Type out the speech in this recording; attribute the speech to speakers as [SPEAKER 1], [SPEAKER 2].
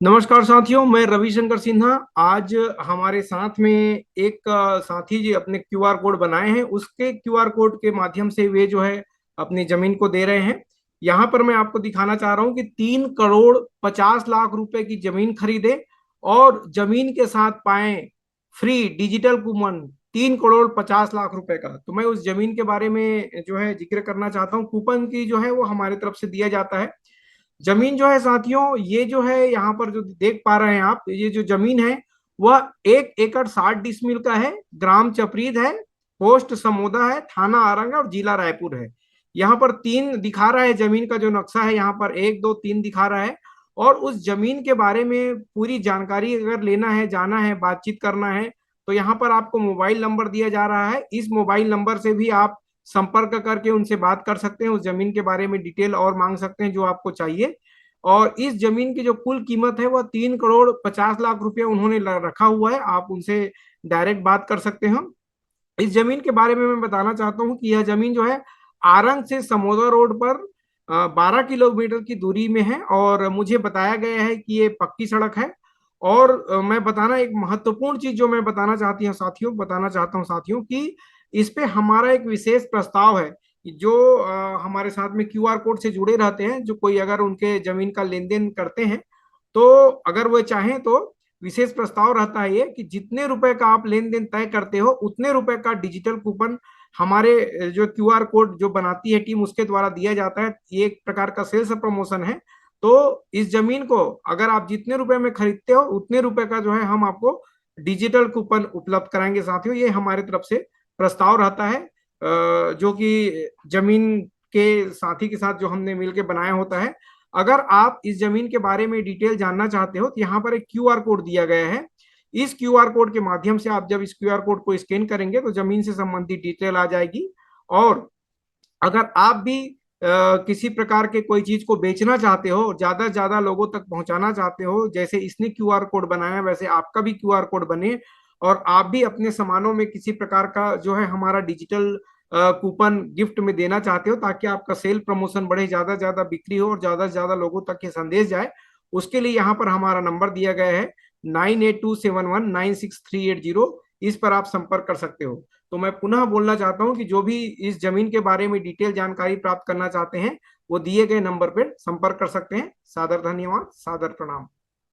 [SPEAKER 1] नमस्कार साथियों, मैं रविशंकर सिन्हा। आज हमारे साथ में एक साथी जी अपने क्यूआर कोड बनाए हैं। उसके क्यूआर कोड के माध्यम से वे जो है अपनी जमीन को दे रहे हैं। यहाँ पर मैं आपको दिखाना चाह रहा हूँ कि 3 करोड़ 50 लाख रुपए की जमीन खरीदे और जमीन के साथ पाए free digital coupon 3 crore 50 lakh रुपए का। तो मैं उस जमीन के बारे में जो है जिक्र करना चाहता हूँ। कूपन की जो है वो हमारे तरफ से दिया जाता है। जमीन जो है साथियों, ये जो है यहाँ पर जो देख पा रहे हैं आप, ये जो जमीन है वह 1 एकड़ 60 डिसमिल का है। ग्राम चपरीद है, पोस्ट समोदा है, थाना आरंग है और जिला रायपुर है। यहाँ पर तीन दिखा रहा है, जमीन का जो नक्शा है यहाँ पर 1 2 3 दिखा रहा है। और उस जमीन के बारे में पूरी जानकारी अगर लेना है, जाना है, बातचीत करना है, तो यहाँ पर आपको मोबाइल नंबर दिया जा रहा है। इस मोबाइल नंबर से भी आप संपर्क करके उनसे बात कर सकते हैं, उस जमीन के बारे में डिटेल और मांग सकते हैं जो आपको चाहिए। और इस जमीन की जो कुल कीमत है वह 3 करोड़ 50 लाख रुपया उन्होंने रखा हुआ है। आप उनसे डायरेक्ट बात कर सकते हैं। इस जमीन के बारे में मैं बताना चाहता हूँ कि यह जमीन जो है आरंग से समोदा रोड पर 12 किलोमीटर की दूरी में है। और मुझे बताया गया है कि ये पक्की सड़क है। और मैं बताना एक महत्वपूर्ण चीज जो मैं बताना चाहता हूँ साथियों, कि इस पे हमारा एक विशेष प्रस्ताव है। जो हमारे साथ में क्यूआर कोड से जुड़े रहते हैं, जो कोई अगर उनके जमीन का लेन देन करते हैं, तो अगर वो चाहें तो विशेष प्रस्ताव रहता है ये कि जितने रुपए का आप लेन देन तय करते हो उतने रुपए का डिजिटल कूपन हमारे जो क्यूआर कोड जो बनाती है टीम उसके द्वारा दिया जाता है। ये एक प्रकार का सेल्स प्रमोशन है। तो इस जमीन को अगर आप जितने रुपए में खरीदते हो उतने रुपए का जो है हम आपको डिजिटल कूपन उपलब्ध कराएंगे साथियों। ये हमारे तरफ से प्रस्ताव रहता है, जो कि जमीन के साथी के साथ जो हमने मिलकर बनाया होता है। अगर आप इस जमीन के बारे में डिटेल जानना चाहते हो तो यहाँ पर एक क्यूआर कोड दिया गया है। इस क्यूआर कोड के माध्यम से आप जब इस क्यूआर कोड को स्कैन करेंगे तो जमीन से संबंधित डिटेल आ जाएगी। और अगर आप भी किसी प्रकार के कोई चीज को बेचना चाहते हो और ज्यादा से ज्यादा लोगों तक पहुंचाना चाहते हो, जैसे इसने क्यूआर कोड बनाया वैसे आपका भी क्यूआर कोड बने और आप भी अपने सामानों में किसी प्रकार का जो है हमारा डिजिटल कूपन गिफ्ट में देना चाहते हो, ताकि आपका सेल प्रमोशन बढ़े, ज्यादा से ज्यादा बिक्री हो और ज्यादा से ज्यादा लोगों तक ये संदेश जाए, उसके लिए यहाँ पर हमारा नंबर दिया गया है 9827196380। इस पर आप संपर्क कर सकते हो। तो मैं पुनः बोलना चाहता हूं कि जो भी इस जमीन के बारे में डिटेल जानकारी प्राप्त करना चाहते हैं वो दिए गए नंबर पर संपर्क कर सकते हैं। सादर धन्यवाद, सादर प्रणाम।